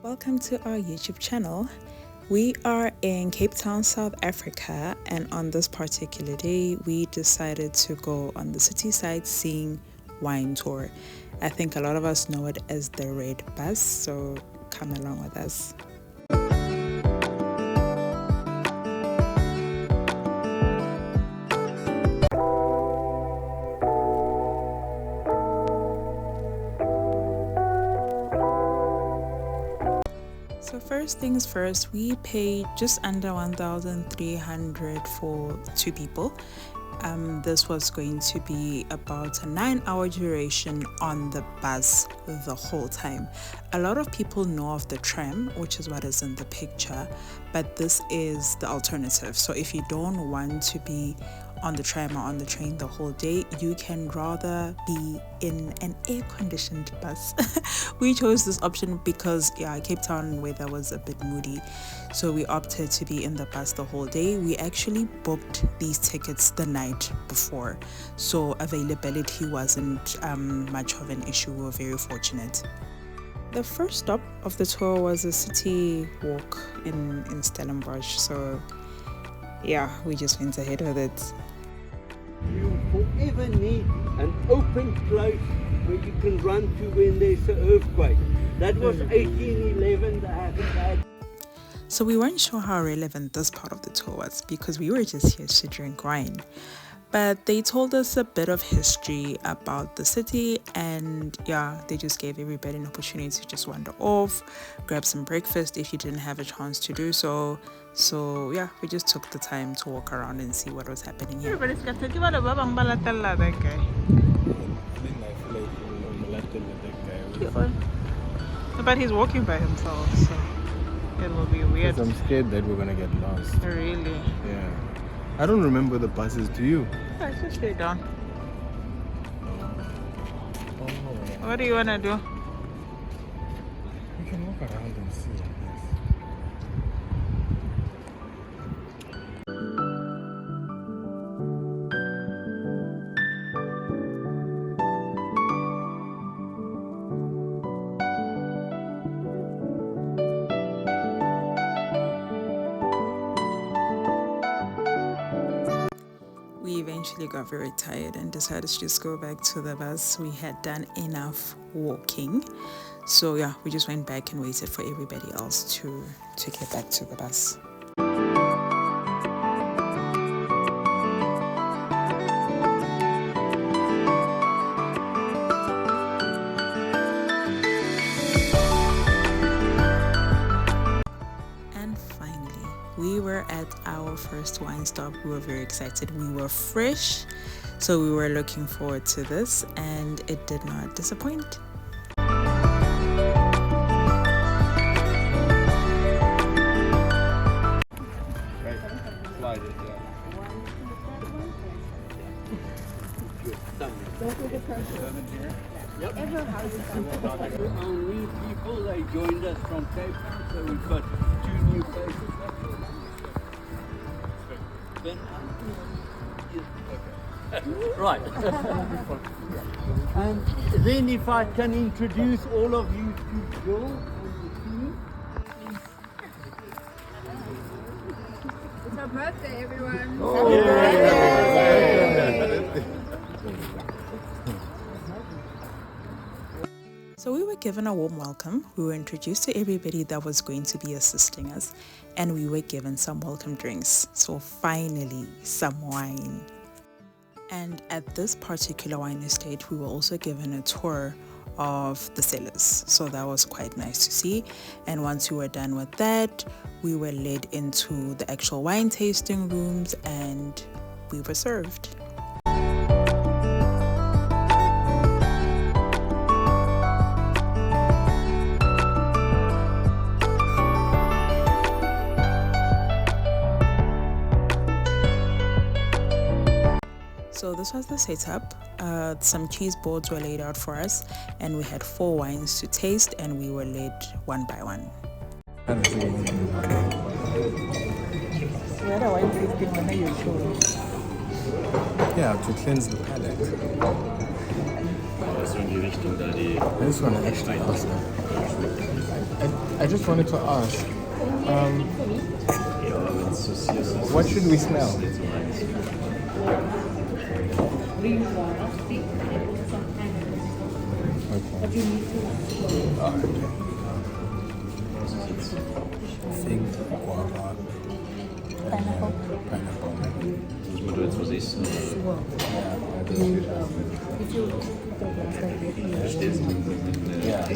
Welcome to our YouTube channel. We are in Cape Town, South Africa, and on this particular day we decided to go on the City Sightseeing wine tour. I think a lot of us know it as the Red Bus, so come along with us. So first things first, we paid just under 1,300 for 2 people. This was going to be about a 9-hour duration on the bus the whole time. A lot of people know of the tram, which is what is in the picture, but this is the alternative. So if you don't want to be on the tram or on the train the whole day, you can rather be in an air-conditioned bus. We chose this option because Cape Town weather was a bit moody, so we opted to be in the bus the whole day. We actually booked these tickets the night before, so availability wasn't much of an issue. We were very fortunate. The first stop of the tour was a city walk in Stellenbosch, so yeah, we just went ahead with it. You forever need an open place where you can run to when there's an earthquake. That was 1811 that happened. So we weren't sure how relevant this part of the tour was because we were just here to drink wine. But they told us a bit of history about the city, and they just gave everybody an opportunity to just wander off, grab some breakfast if you didn't have a chance to do so. So we just took the time to walk around and see what was happening here. But he's walking by himself, so it will be weird. I'm scared that we're gonna get lost. Really? Yeah. I don't remember the buses, do you? Let's just stay down. What do you wanna do? We can walk around and see, I guess. We eventually got very tired and decided to just go back to the bus. We had done enough walking, so we just went back and waited for everybody else to get back to the bus. We were at our first wine stop. We were very excited. We were fresh, so we were looking forward to this, and it did not disappoint. New people, they joined us from Cape Town, so we've got 2 new faces. Right. And then if I can introduce all of you to Jill and the team. It's our birthday, everyone. Oh. So we were given a warm welcome. We were introduced to everybody that was going to be assisting us, and we were given some welcome drinks. So finally, some wine. And at this particular wine estate, we were also given a tour of the cellars. So that was quite nice to see. And once we were done with that, we were led into the actual wine tasting rooms and we were served. So this was the setup. Some cheese boards were laid out for us, and we had 4 wines to taste, and we were led one by one. Yeah, to cleanse the palate. This one actually awesome. I I just wanted to ask, what should we smell? Fig, guava, pineapple. Yeah.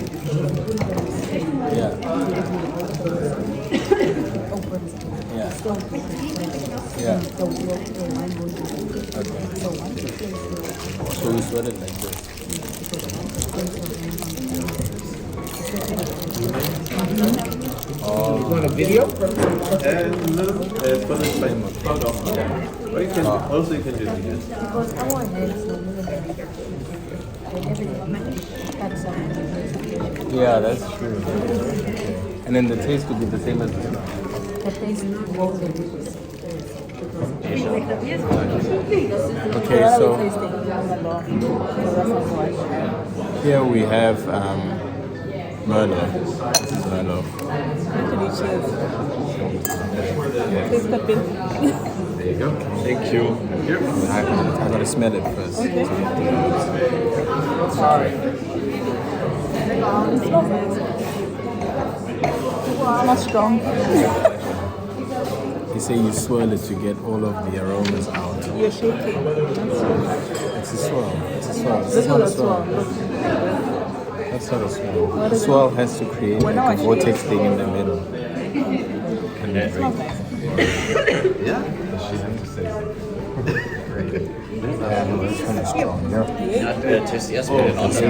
Yeah. Okay. So we sweat it like this. You want a video? No, for the framework. Or you can also you can do videos. Because our heads Yeah, that's true. And then the taste will be the same as the Okay, so here we have Merlot. This is Merlot. There you go. Thank you. I gotta smell it first. Okay. Sorry. Not strong. They say you swirl it to get all of the aromas out. You're shaking. It's a swirl. It's a swirl. This is a swirl. That's not a swirl. The swirl has to create like a vortex thing in the middle. And then drink. Yeah? She has to say Yeah, no, this one is strong. Test erst bei den Ordnern.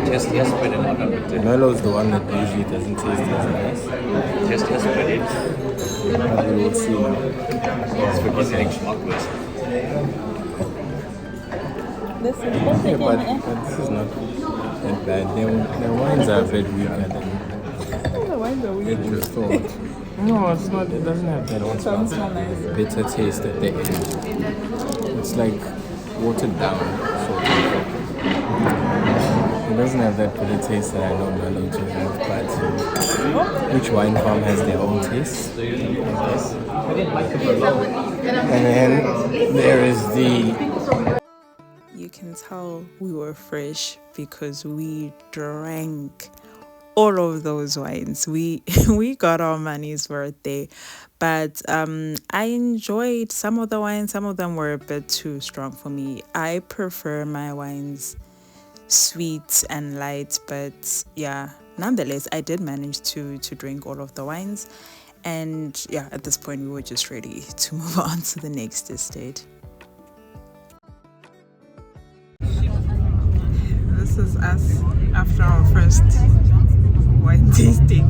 Test erst bei den Ordnern, bitte. Merlot is the one that usually doesn't taste as nice. Test erst bei den. But we will see. Das vergisst ja den Geschmack was. This is Yeah, but this is not that bad. Their wines are a bit weaker than the wines are it weird. was thought. No, it's not. It doesn't have that Sounds so nice. bitter taste at the end. It's like watered down. So it doesn't have that bitter taste that I know Merlot to have. But each wine farm has their own taste. And then there is the. You can tell we were fresh because we drank all of those wines. We got our money's worth there. But I enjoyed some of the wines. Some of them were a bit too strong for me. I prefer my wines sweet and light, but yeah, nonetheless, I did manage to drink all of the wines. And yeah, at this point, we were just ready to move on to the next estate. This is us after our first wine tasting.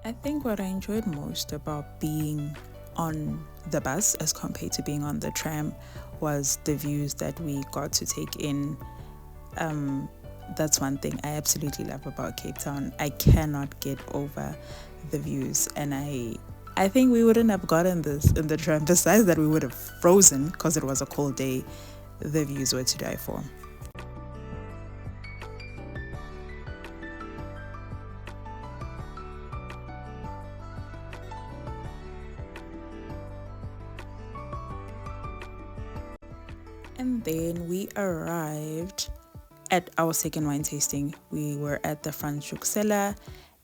I think what I enjoyed most about being on the bus as compared to being on the tram was the views that we got to take in. That's one thing I absolutely love about Cape Town. I cannot get over the views, and I think we wouldn't have gotten this in the tram. Besides that, we would have frozen because it was a cold day. The views were to die for. And then we arrived at our second wine tasting. We were at the Franschhoek cellar,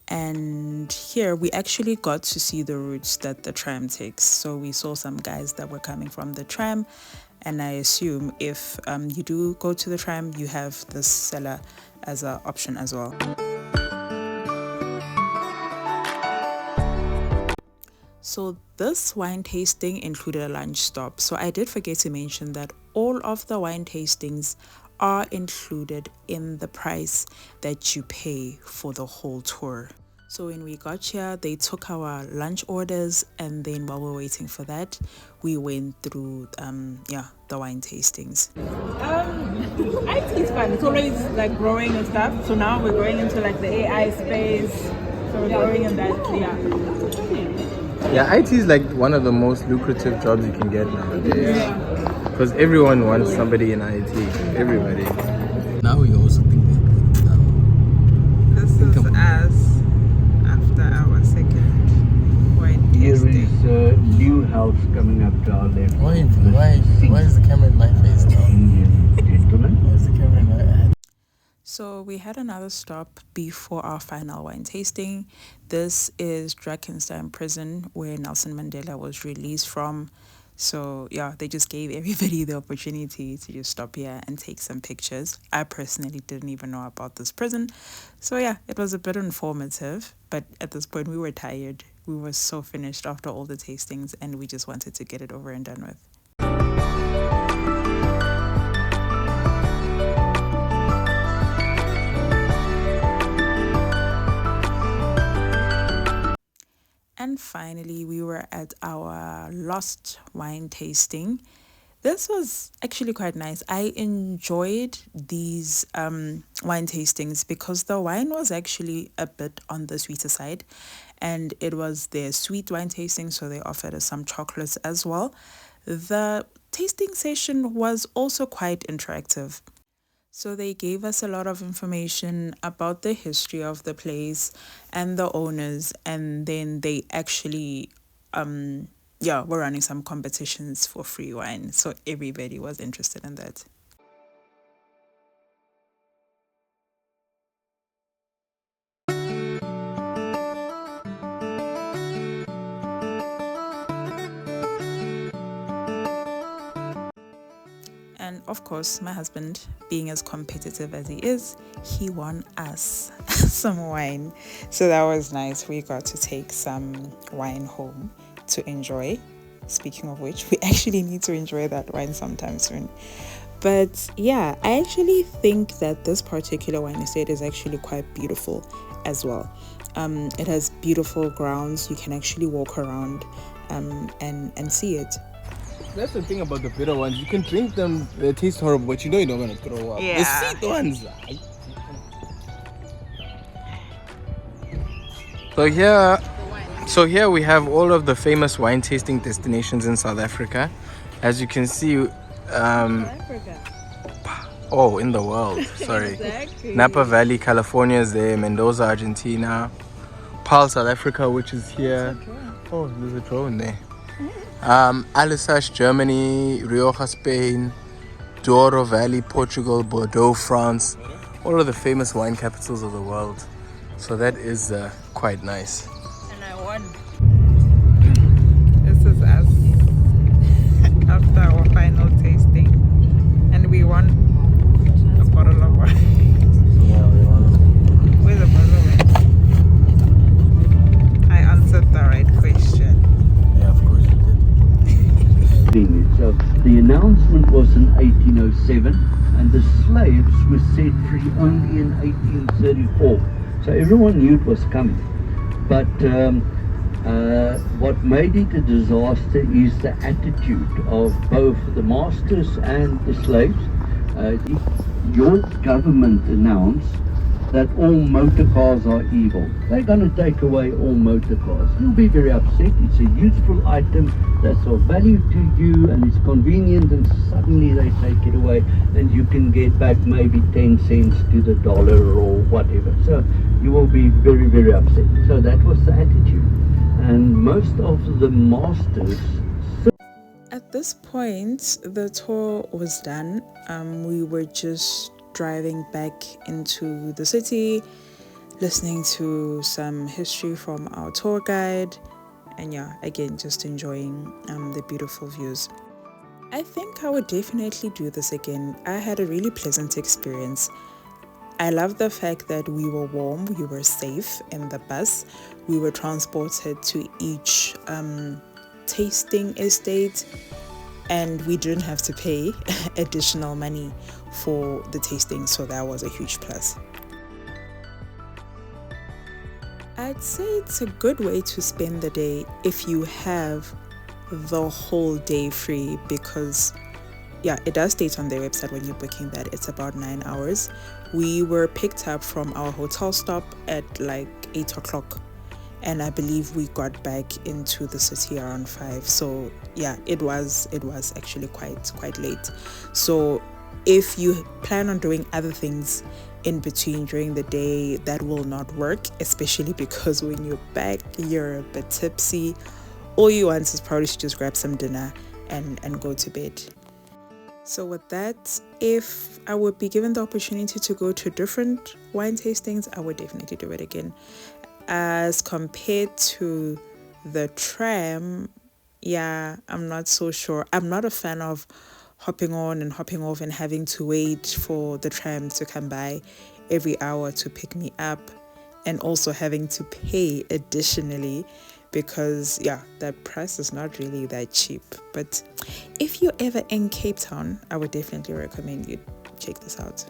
and here we actually got to see the routes that the tram takes. So we saw some guys that were coming from the tram, and I assume if you do go to the tram, you have this cellar as an option as well. So this wine tasting included a lunch stop. So I did forget to mention that all of the wine tastings are included in the price that you pay for the whole tour. So when we got here, they took our lunch orders, and then while we were waiting for that, we went through the wine tastings. IT is fun. It's always like growing and stuff. So now we're going into like the AI space. So we're growing in that. Yeah. Yeah, IT is like one of the most lucrative jobs you can get nowadays. Because everyone wants somebody in IT. Everybody. Now we also think that This is us after our second wine Here tasting. is a new house coming up to our left. why is the camera in my face now? Gentlemen. Why is the camera in my head? So we had another stop before our final wine tasting. This is Drankenstein Prison, where Nelson Mandela was released from. So yeah, they just gave everybody the opportunity to just stop here and take some pictures. I personally didn't even know about this prison. So yeah, it was a bit informative, but at this point we were tired. We were so finished after all the tastings and we just wanted to get it over and done with. And finally, we were at our last wine tasting. This was actually quite nice. I enjoyed these wine tastings because the wine was actually a bit on the sweeter side, and it was their sweet wine tasting, so they offered us some chocolates as well. The tasting session was also quite interactive. So they gave us a lot of information about the history of the place and the owners, and then they actually were running some competitions for free wine. So everybody was interested in that. And of course, my husband, being as competitive as he is, he won us some wine. So that was nice. We got to take some wine home to enjoy. Speaking of which, we actually need to enjoy that wine sometime soon. But yeah, I actually think that this particular wine estate is actually quite beautiful as well. It has beautiful grounds. You can actually walk around and see it. That's the thing about the bitter ones. You can drink them, they taste horrible, but you know you're not going to throw up. Yeah. The sweet ones. So here we have all of the famous wine tasting destinations in South Africa. As you can see, in the world, sorry. Exactly. Napa Valley, California is there, Mendoza, Argentina, Paarl, South Africa, which is here. Oh, there's a drone there. Alsace, Germany, Rioja, Spain, Douro Valley, Portugal, Bordeaux, France, all of the famous wine capitals of the world. So that is quite nice. And I won. This is us after our final tasting. And we won a bottle of wine. Yeah, we want Where's the bottle of wine? I answered the right question. Yeah, of course you did. So the announcement was in 1807 and the slaves were set free only in 1834. So everyone knew it was coming. But what made it a disaster is the attitude of both the masters and the slaves. Your government announced that all motor cars are evil. They're going to take away all motor cars. You'll be very upset. It's a useful item that's of value to you and it's convenient, and suddenly they take it away and you can get back maybe 10 cents to the dollar or whatever. So you will be very, very upset. So that was the attitude. And most of the masters... At this point, the tour was done. We were just driving back into the city, listening to some history from our tour guide, and yeah, again, just enjoying the beautiful views. I think I would definitely do this again. I had a really pleasant experience. I love the fact that we were warm, we were safe in the bus, we were transported to each tasting estate, and we didn't have to pay additional money for the tasting, so that was a huge plus. I'd say it's a good way to spend the day if you have the whole day free, because yeah, it does state on their website when you're booking that it's about 9 hours. We were picked up from our hotel stop at like 8 o'clock, and I believe we got back into the city around 5. So yeah, it was actually quite late. So if you plan on doing other things in between during the day, that will not work, especially because when you're back, you're a bit tipsy. All you want is probably to just grab some dinner and go to bed. So with that, if I would be given the opportunity to go to different wine tastings, I would definitely do it again. As compared to the tram, yeah, I'm not so sure. I'm not a fan of hopping on and hopping off and having to wait for the tram to come by every hour to pick me up, and also having to pay additionally, because yeah, that price is not really that cheap. But if you're ever in Cape Town, I would definitely recommend you check this out.